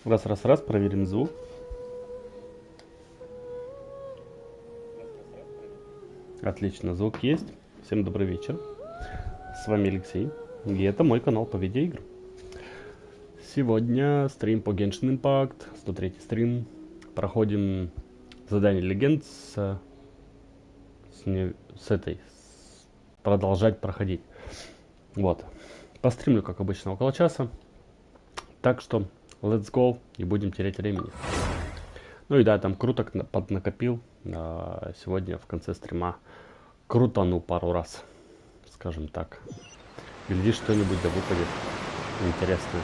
Раз, проверим звук. Отлично, звук есть. Всем добрый вечер. С вами Алексей. И это мой канал по видеоиграм. Сегодня стрим по Genshin Impact. 103 стрим. Проходим задание легенд с этой. Продолжать проходить. Вот. Постримлю, как обычно, около часа. Так что, let's go. И будем терять времени. Ну и да, там круто поднакопил. Сегодня в конце стрима крутану пару раз. Скажем так. Глядишь, что-нибудь да выпадет интересное.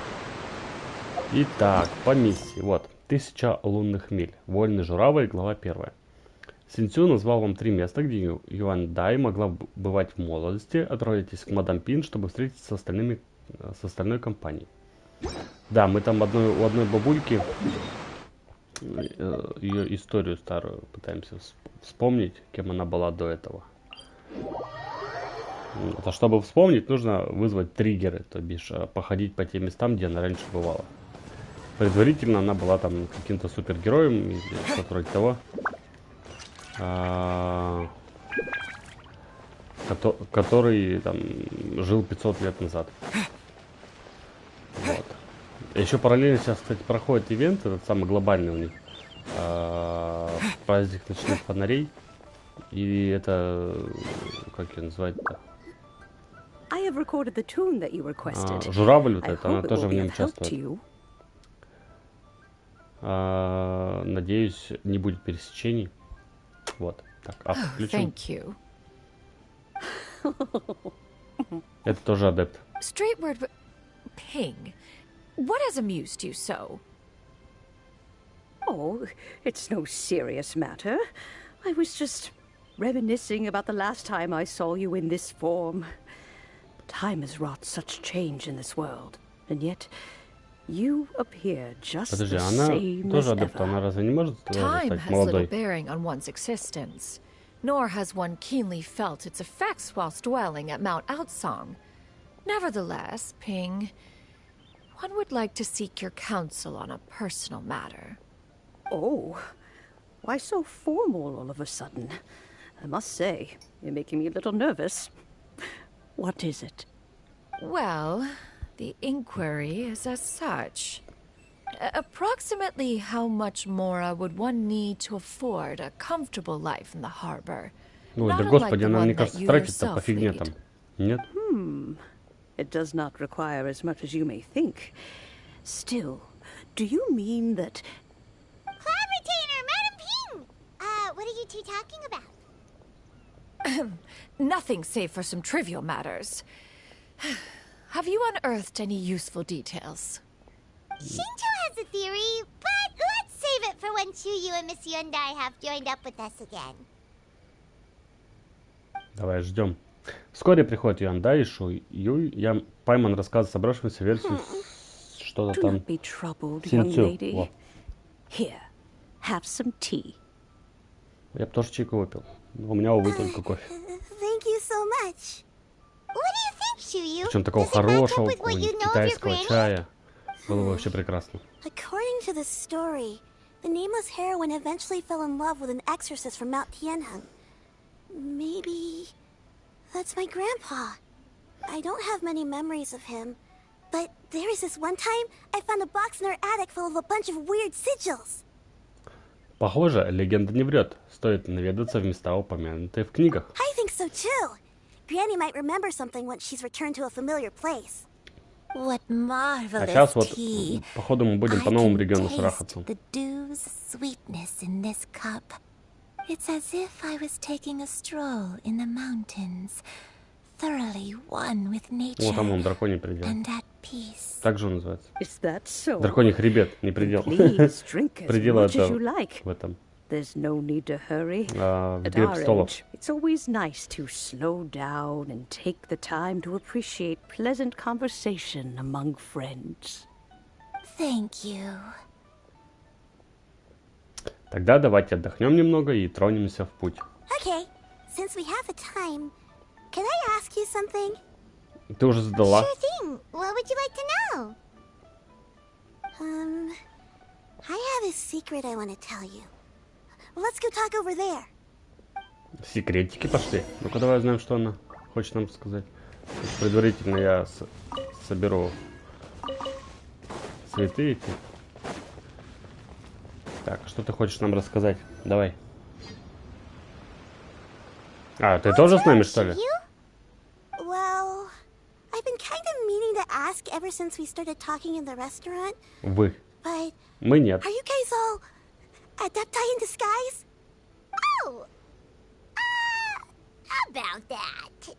Итак, по миссии. Вот. 1000 лунных миль. Вольный журавль, глава 1. Синцю назвал вам 3 места, где Юандай могла бывать в молодости. Отправляйтесь к мадам Пин, чтобы встретиться с остальной компанией. Да, мы там у одной бабульки ее историю старую пытаемся вспомнить, кем она была до этого. А чтобы вспомнить, нужно вызвать триггеры, то бишь походить по тем местам, где она раньше бывала. Предварительно она была там каким-то супергероем или что-то вроде того, который там жил 500 лет назад. Вот. Еще параллельно сейчас, кстати, проходит ивент, этот самый глобальный у них, праздник ночных фонарей. И это, как ее называть-то? Журавль вот это, она тоже в нем участвует. Надеюсь, не будет пересечений. Вот. Так, включим. Это тоже адепт. Ping, what has amused you so? Oh, it's no serious matter. I was just reminiscing about the last time I saw you in this form. Time has wrought such change in this world, and yet you appear just Подожди, the она same тоже as адепт, она ever. разве не может Time стать has little молодой? bearing on one's existence, nor has one keenly felt its effects whilst dwelling at Mount Outsong. Nevertheless, Ping, one would like to seek your counsel on a personal matter. Oh, why so formal all of a sudden? I must say, you're making me a little nervous. What is it? Well, the inquiry is as such. Approximately how much more would one need to afford a comfortable life in the harbor? Ой, да Not господи, unlike the она, мне one that кажется, you тратит-то по yourself фигне lead. там. Нет? It does not require as much as you may think. Still, do you mean that... Cloud Retainer, Madam Ping! What are you two talking about? Nothing save for some trivial matters. Have you unearthed any useful details? Shinto has a theory, but let's save it for when Chuyu and Miss Yundai have joined up with us again. Давай, ждем. Вскоре приходит Юандай и Шуй. Я Пайман рассказывает собравшемуся версию что-то Do там. not be troubled, young Синцю. lady. Во. Here, have some tea. Я бы тоже чайку выпил. Но у меня, увы, только кофе. Thank you so much. What do you think, Chuyu? Причем такого Does it match up хорошего with what you know of your китайского granny? чая. Было бы вообще прекрасно. According to the story, the nameless heroine eventually fell in love with an exorcist from Mount Tianheng. Maybe that's my grandpa. I don't have many memories of him, but there was this one time I found a box in our attic full of a bunch of weird sigils. Похоже, легенда не врет. Стоит наведаться в места, упомянутые в книгах. I think so too. Granny might remember something once she's returned to a familiar place. What А marvelous сейчас вот, tea. походу, мы будем по новому региону шарахаться. The dew's sweetness in this cup. It's as if I was taking a stroll in the mountains, thoroughly one with nature Вот там он, драконий предел. and at peace. Так же он называется. Is that so? Драконий хребет, не предел. Please drink as Предел much as это you like. в этом. There's no need to hurry. В At «Игре our престолов». age, it's always nice to slow down and take the time to appreciate pleasant conversation among friends. Thank you. Тогда давайте отдохнем немного и тронемся в путь. Okay, since we have the time, can I ask you something? Ты уже задала. Sure thing. What would you like to know? I have a secret I want to tell you. Let's go talk over there. Секретики пошли. Ну-ка давай узнаем, что она хочет нам сказать. Предварительно я соберу цветы эти. Так, что ты хочешь нам рассказать? Давай. А, ты тоже с нами, что ли? Well, I've been kind of meaning to ask ever since we started talking in the restaurant. Вы. But Мы нет. are you guys all adepti in disguise? Oh, about that.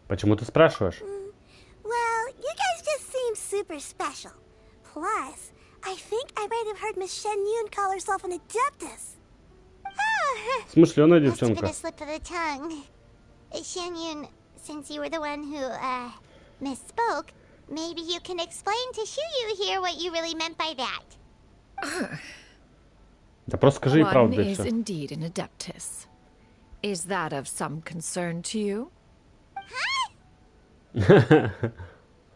Почему ты спрашиваешь? Well, you guys just seem super special. Plus, I think I might have heard Miss Shen Yun call herself an adeptus. Смышленая Must have been девчонка. a slip of the tongue. Shen Yun, since you were the one who, misspoke, maybe you can explain to Shuyu here what you really meant by that. Да просто скажи ей One правду, и is всё. indeed an adeptus. Is that of some concern to you?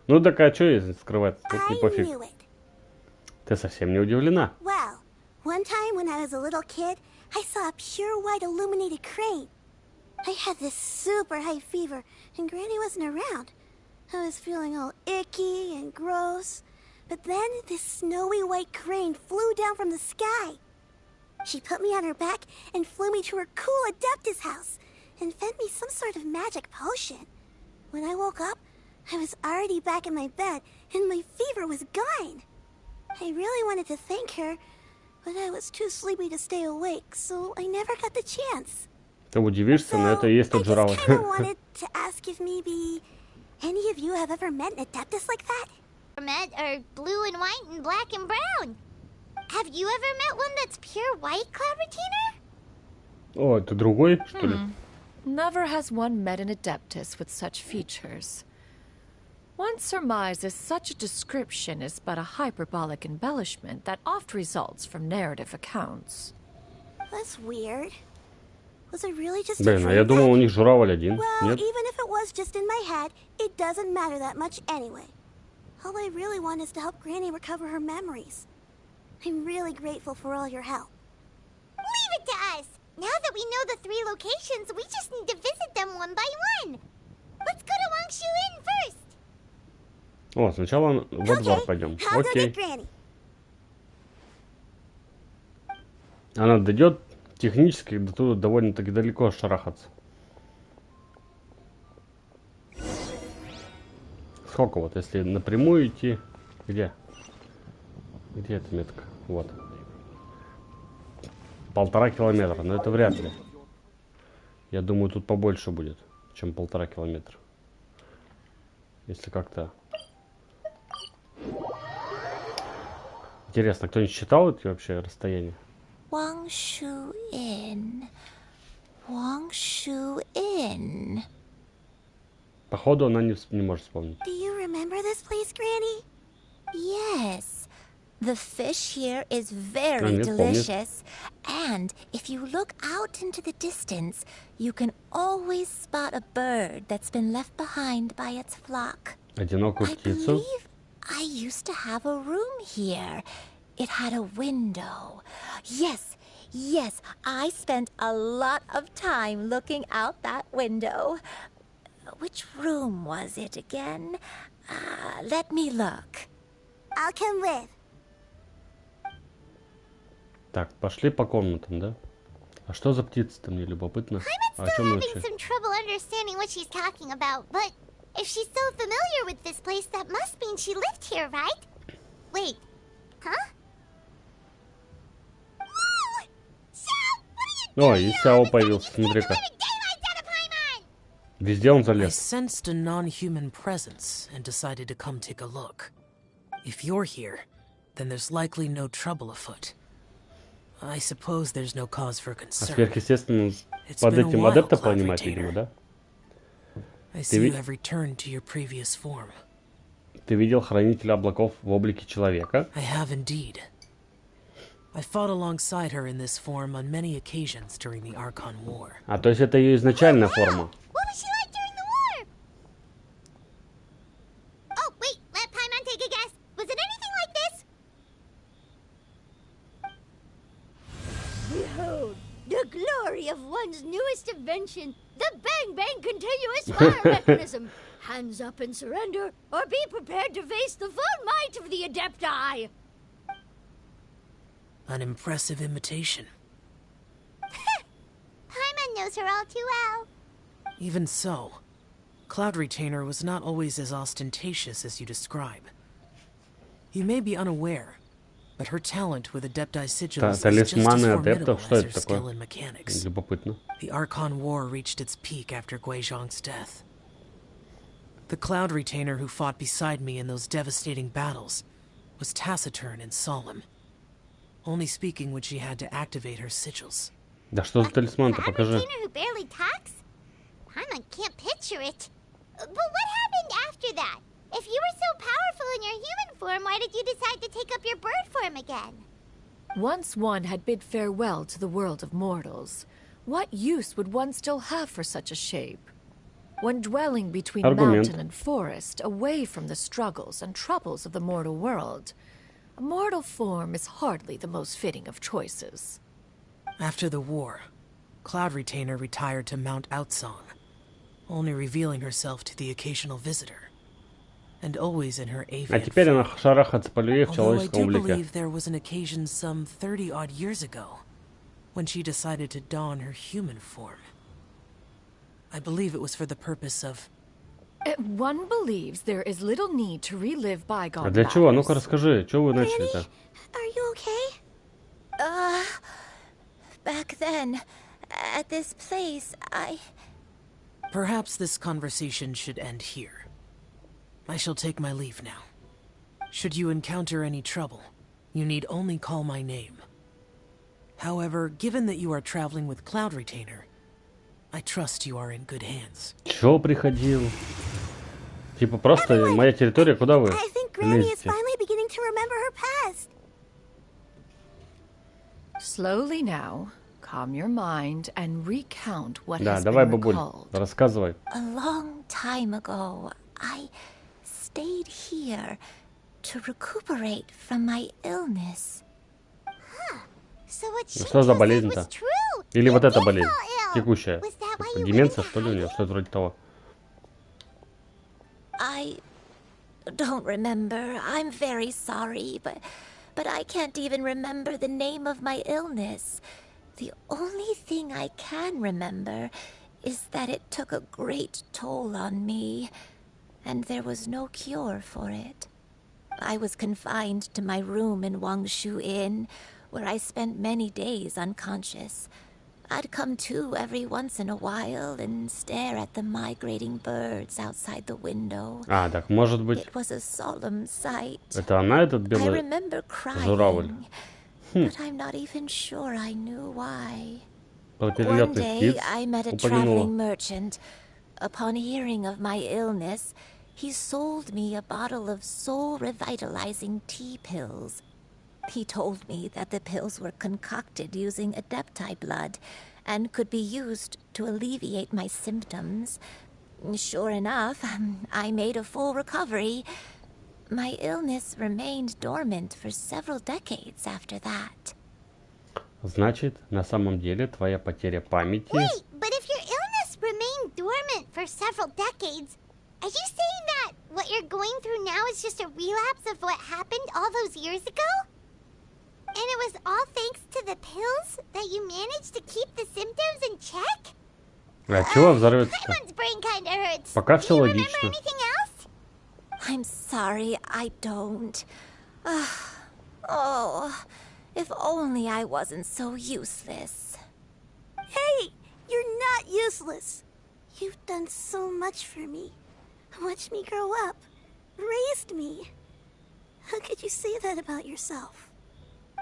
Ну так а что если скрывать? Тут I не пофиг. knew it. Ты совсем не удивлена. Well, one time when I was a little kid, I saw a pure white illuminated crane. I had this super high fever, and Granny wasn't around. I was feeling all icky and gross. But then this snowy white crane flew down from the sky. She put me on her back and flew me to her cool Adeptus house and fed me some sort of magic potion. When I woke up, I was already back in my bed and my fever was gone. I really wanted to thank her, but I was too sleepy to stay awake, so I never got the chance. Ты удивишься, но это и есть I тот just журавль. kind of wanted to ask if maybe any of you have ever met an Adeptus like that? Met are blue and white and black and brown. Have you ever met one that's pure white, Clavertiner? О, это другой, что ли? Never has one met an adeptus with such features. One surmises such a description is but a hyperbolic embellishment that oft results from narrative accounts. That's weird. Was it really just a Блин, а я dream думал, у then? них журавль один. Well, Нет? even if it was just in my head, it doesn't matter that much anyway. All I really want is to help Granny recover her memories. I'm really grateful for all your help. Leave it to us! Now that we know the 3 locations, we just need to visit them one by one. Let's go to Wangshu Inn first. О, сначала во двор Okay, пойдем. I'll go Окей. get Granny. Она дойдет технически до туда довольно-таки далеко шарахаться. Сколько вот, если напрямую идти? Где? Где эта метка? Вот. 1,5 километра, но это вряд ли. Я думаю, тут побольше будет, чем 1,5 километра. Если как-то... Интересно, кто-нибудь считал эти вообще расстояния? Wangshu Inn. Wangshu Inn. Походу, она не может вспомнить. Do you remember this place, Granny? Yes. The fish here is very Нет, помнит. delicious. And if you look out into the distance, you can always spot a bird that's been left behind by its flock. Одинокую I птицу. believe I used to have a room here. It had a window. Yes, I spent a lot of time looking out that window. Which room was it again? Let me look. I'll come with. Так, пошли по комнатам, да? А что за птица-то, мне любопытно. А о чем мы вообще? Some trouble understanding what she's talking about, but if she's so familiar with this place, that must mean she lived here, right? Wait, huh? О, и Сяо появился, смотри-ка. Везде он I залез. sensed a non-human presence and decided to come take a look. If you're here, then there's likely no trouble afoot. I suppose there's no cause for А concern. сверхъестественно It's под been a этим while, адепта понимать, Cloud видимо, Retainer. да? I see vi- you have returned to your previous form. Ты видел хранителя облаков в облике человека? I have indeed. I fought alongside her in this form on many occasions during the Archon War. А, то есть это ее изначальная форма. What was she like during the war? Oh, wait, let Paimon take a guess. Was it anything like this? ignition, the bang-bang continuous fire mechanism. Hands up and surrender, or be prepared to face the full might of the Adepti. An impressive imitation. Paimon knows her all too well. Even so, Cloud Retainer was not always as ostentatious as you describe. You may be unaware, but her talent with Adepti sigils is just as Талисманы formidable адептов, что as her это skill такое? in mechanics. Любопытно. The Archon War reached its peak after Guizhong's death. The Cloud Retainer who fought beside me in those devastating battles was taciturn and solemn, only speaking when she had to activate her sigils. Да что за талисман-то, Cloud покажи. Retainer who barely talks? Paimon can't picture it. But what happened after that? If you were so powerful in your human form, why did you decide to take up your bird form again? Once one had bid farewell to the world of mortals, what use would one still have for such a shape? When dwelling between Argument. mountain and forest, away from the struggles and troubles of the mortal world, a mortal form is hardly the most fitting of choices. After the war, Cloud Retainer retired to Mount Outsong, only revealing herself to the occasional visitor, and always in her А avian теперь form. она шарахается по людей в Although I человеческом do облике. believe there was an occasion some 30-odd years ago when she decided to don her human form. I believe it was for the purpose of... One believes there is little need to relive bygone А для чего? Ну-ка matters. расскажи, что вы начали-то? Are you okay? Back then, at this place, Perhaps this conversation should end here. I shall take my leave now. Should you encounter any trouble, you need only call my name. However, given that you are traveling with Cloud Retainer, I trust you are in good hands. Чё приходил? Типа просто моя территория, куда вы I think Granny is лезете? finally beginning to remember her past. Slowly now, calm your mind and recount what Да, has давай, been бабуль, recalled. рассказывай. a long time ago, I stayed here to recuperate from my illness. So what she Что за said болезнь-то? was true. Или You вот эта did болезнь, fall ill. текущая? Was that why Типа you деменция, went что ли, у нее? into Что-то вроде того. I don't remember. I'm very sorry, but I can't even remember the name of my illness. The only thing I can remember is that it took a great toll on me, and there was no cure for it. I was confined to my room in Wangshu Inn, where I spent many days unconscious. I'd come to every once in a while and stare at the migrating birds outside the window. А, так может быть, It was a solemn sight. это она, этот I белый remember журавль? crying, but I'm not even sure I knew why. Про One перелетных day, птиц I met a упомянула. traveling merchant. Upon hearing of my illness, he sold me a bottle of soul-revitalizing tea pills. He told me that the pills were concocted using Adepti blood and could be used to alleviate my symptoms. Sure enough, I made a full recovery. My illness remained dormant for several decades after that. Значит, на самом деле твоя потеря памяти... Wait, but if your illness remained dormant for several decades, are you saying that what you're going through now is just a relapse of what happened all those years ago? And it was all thanks to the pills that you managed to keep the symptoms in check? А чего взорвется-то? Paimon's brain kinda hurts. Пока Do всё you remember логично. anything else? I'm sorry, I don't. Oh, if only I wasn't so useless. Hey, you're not useless. You've done so much for me. Watched me grow up. Raised me. How could you say that about yourself?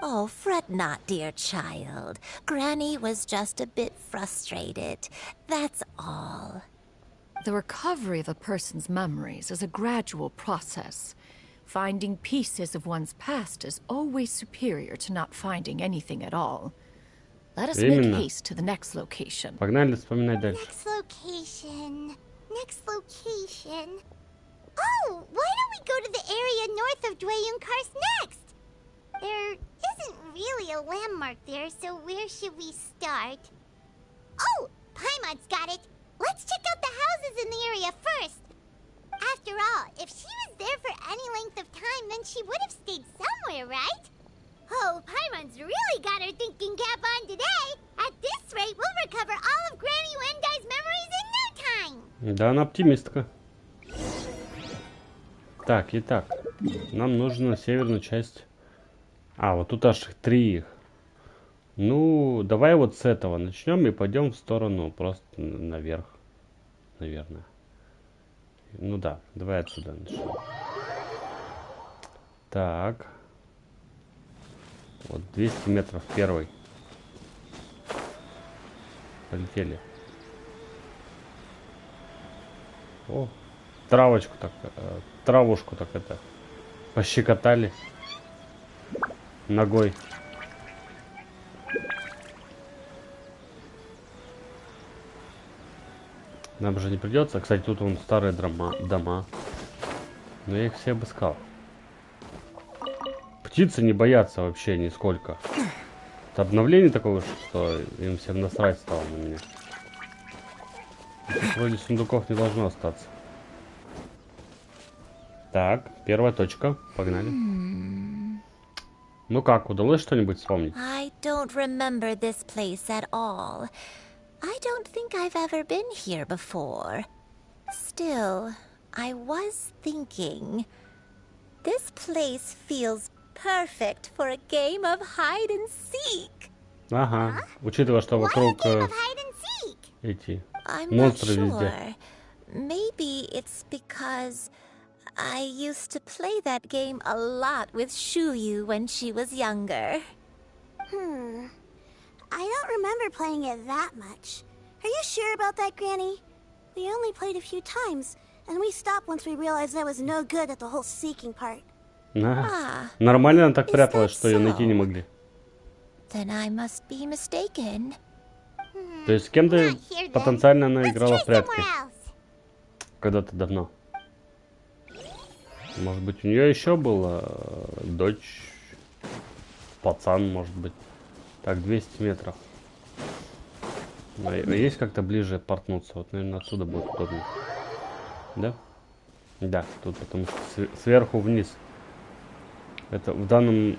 Oh, fret not, dear child. Granny was just a bit frustrated. That's all. The recovery of a person's memories is a gradual process. Finding pieces of one's past is always superior to not finding anything at all. Let us make Именно. haste to the next location. Погнали вспоминать дальше. Next location. Next location. Oh, why don't we go to the area north of Dwayun Karst next? There isn't really a landmark there, so where should we start? Oh, Paimon's got it. Let's check out the houses in the area first. After all, if she was there for any length of time, then she would have stayed somewhere, right? Oh, Paimon's really got her thinking cap on today. At this rate, we'll recover all of Granny Wendai's memories in no time. Да, она оптимистка. Так, итак, нам нужно северную часть. А, вот тут аж 3 их. Ну, давай вот с этого начнем и пойдем в сторону, просто наверх, наверное. Ну да, давай отсюда начнем. Так. Вот 200 метров первый. Полетели. О, травушку так это пощекотали ногой. Нам же не придется. Кстати, тут вон старые дома. Но я их все обыскал. Птицы не боятся вообще нисколько. Это обновление такое, что им всем насрать стало на меня. Тут вроде сундуков не должно остаться. Так, первая точка. Погнали. Ну как, удалось что-нибудь вспомнить? I don't remember this place at all. I don't think I've ever been here before. Still, I was thinking. This place feels perfect for a game of hide and seek. Ага, учитывая, что вокруг Hide and seek. эти I'm not монстры sure. везде. Maybe it's because I used to play that game a lot with Shuyu when she was younger. I don't remember playing it that much. Are you sure about that, Granny? We only played a few times, and we stopped once we realized I was no good at the whole seeking part. Ага. Нормально она так Is пряталась, that что ее найти не so? могли. Then I must be mistaken. То есть с кем-то Not here, then. потенциально она Let's играла try в прятки. somewhere else. Когда-то давно. Может быть, у нее еще была дочь, пацан, может быть. Так, 200 метров. А есть как-то ближе портнуться? Вот, наверное, отсюда будет удобнее. Да? Да, тут потому что сверху вниз. Это в данном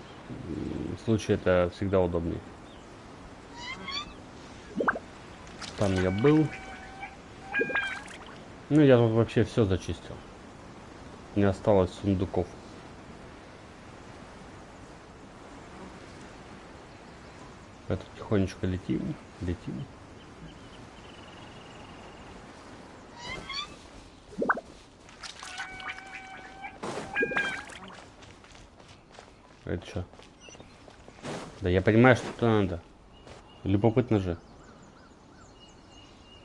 случае это всегда удобнее. Там я был. Ну, я тут вообще все зачистил. Не осталось сундуков. Это тихонечко летим. Это что? Да я понимаю, что это надо. Любопытно же.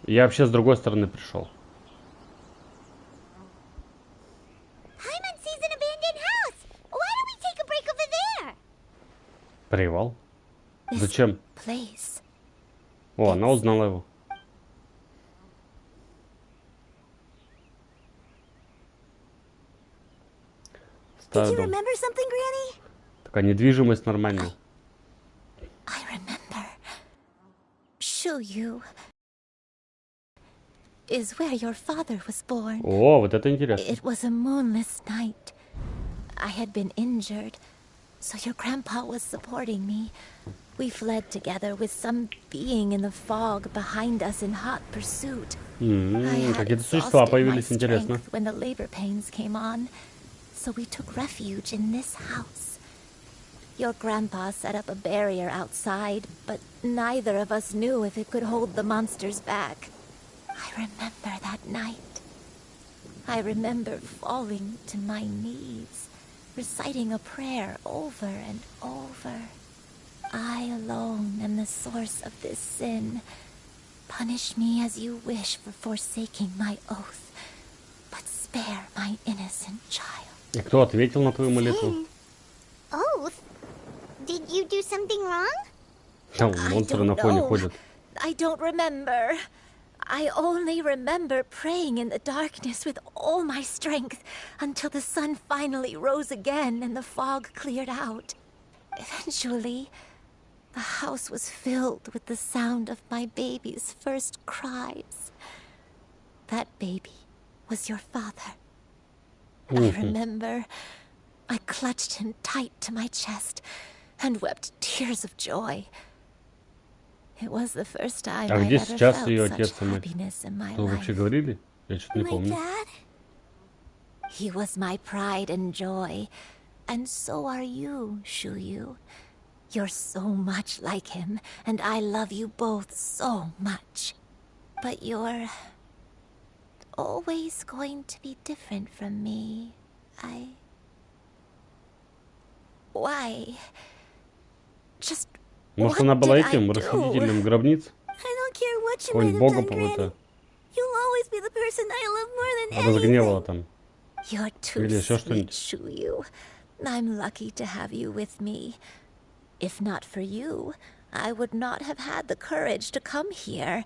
Я вообще с другой стороны пришел. Paimon sees an abandoned house. Why don't we take a break over there? Привал? This Зачем? place. О, она узнала его. Did you Старый дом. remember something, Granny? Такая недвижимость нормальная. I remember. Shuyu is where your father was born. О, вот это интересно. It was a moonless night. I had been injured, so your grandpa was supporting me. We fled together with some being in the fog behind us in hot pursuit. I had Какие-то существа exhausted my появились, интересно. strength when the labor pains came on, so we took refuge in this house. Your grandpa set up a barrier outside, but neither of us knew if it could hold the monsters back. I remember that night. I remember falling to my knees, reciting a prayer over and over. I alone am the source of this sin. Punish me as you wish for forsaking my oath, but spare my innocent child. И кто ответил на твою молитву? Oath? Did you do something wrong? Там монстры на фоне know. ходят. I don't remember. I only remember praying in the darkness with all my strength until the sun finally rose again and the fog cleared out. Eventually, The house was filled with the sound of my baby's first cries. That baby was your father. I remember I clutched him tight to my chest and wept tears of joy. It was the first time I где ever сейчас felt ее such отец и мать? happiness in my Что вы вообще life. говорили? Я что-то не My помню. dad? He was my pride and joy, and so are you, Shuyu. You're so much like him, and I love you both so much. But you're always going to be different from me. Why? Just Может, what она была did I этим do? расхитителем гробниц? I don't care what you Какой-нибудь might have бога done, Granny. какого-то You'll always be the person I love more than разгневала anything. там. You're too Или еще sweet, что-нибудь. Shuyu. I'm lucky to have you with me. If not for you, I would not have had the courage to come here,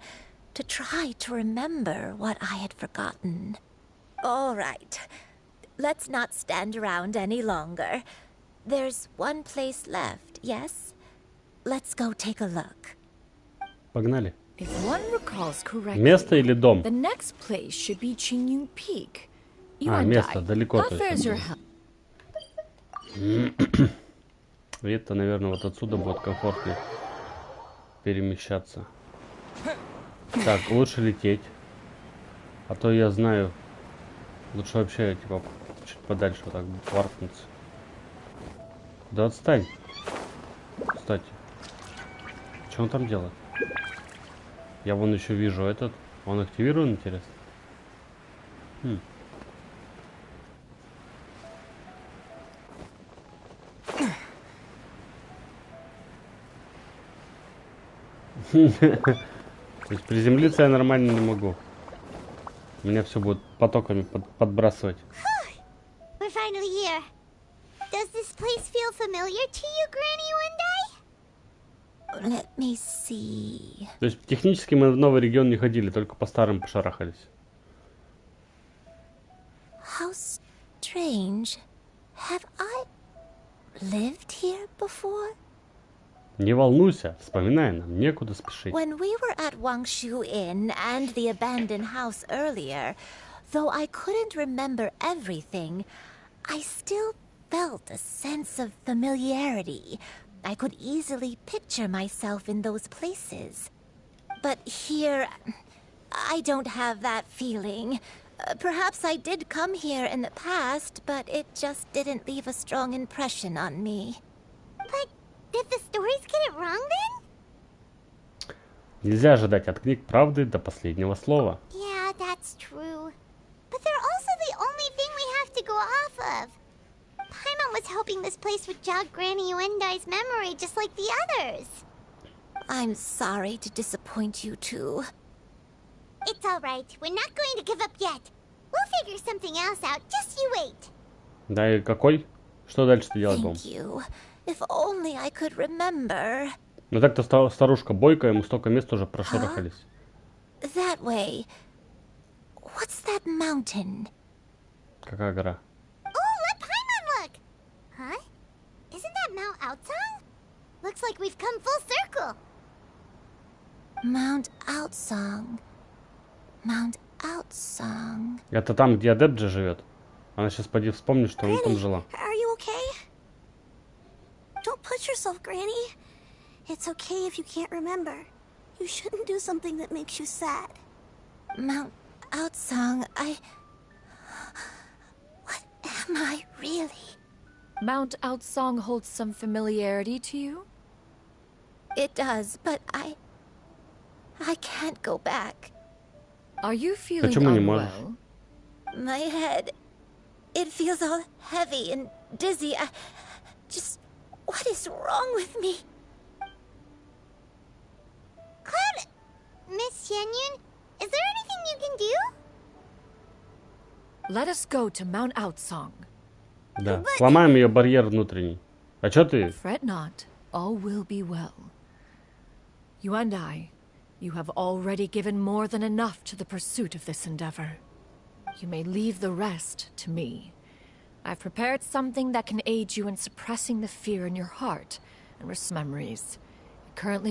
to try to remember what I had forgotten. All right. Let's not stand around any longer. There's one place left, yes? Let's go take a look. Погнали. If one recalls correctly, Место или дом? the next place should be Qingyun Peak. You А, and место, I. далеко, How то fares есть. your health? И это, наверное, вот отсюда будет комфортнее перемещаться. Так, лучше лететь. А то я знаю, лучше вообще, типа, чуть подальше вот так варкнуться. Да отстань. Кстати. Что он там делает? Я вон еще вижу этот. Он активирован, интересно? То есть приземлиться я нормально не могу. Меня все будет потоками подбрасывать. We're finally here. Does this place feel familiar to you, Granny One Day? Let me see. То есть технически мы в новый регион не ходили, только по старым пошарахались. How strange. Have I lived here before? Не волнуйся, вспоминай, нам некуда спешить. When we were at Wangshu Inn and the abandoned house earlier, though I couldn't remember everything, I still felt a sense of familiarity. I could easily picture myself in those places. But here, I don't have that feeling. Perhaps I did come here in the past, but it just didn't leave a strong impression on me. But did the stories get it wrong then? Нельзя ожидать от книг правды до последнего слова. Yeah, that's true. But they're also the only thing we have to go off of. Paimon was hoping this place would jog Granny Uendai's memory just like the others. I'm sorry to disappoint you too. It's all right. We're not going to give up yet. We'll figure something else out. Just you wait. Да и какой? Что дальше-то делать будем? Thank you. If only I could remember. Ну так-то старушка бойкая, мы столько мест уже прошарахались. That way. What's that mountain? Какая гора? Oh, let Paimon look! Huh? Isn't that Mount Outsong? Looks like we've come full circle. Mount Outsong. Mount Outsong. Это там, где Адепджи живет. Она сейчас поди вспомнит, что она там жила. Are you okay? Don't push yourself, Granny. It's okay if you can't remember. You shouldn't do something that makes you sad. Mount Outsong, What am I really? Mount Outsong holds some familiarity to you? It does, but I can't go back. Are you feeling Почему не можешь? unwell? My head, it feels all heavy and dizzy. What is wrong with me? Cloud... Miss Xianyun, is there anything you can do? Let us go to Mount Outsong. Да, сломаем ее барьер внутренний. А чё ты? Fret not, all will be well. You and I, you have already given more than enough to the pursuit of this endeavor. You may leave the rest to me. I've prepared something that can aid you in suppressing the fear in your heart and recent memories. Currently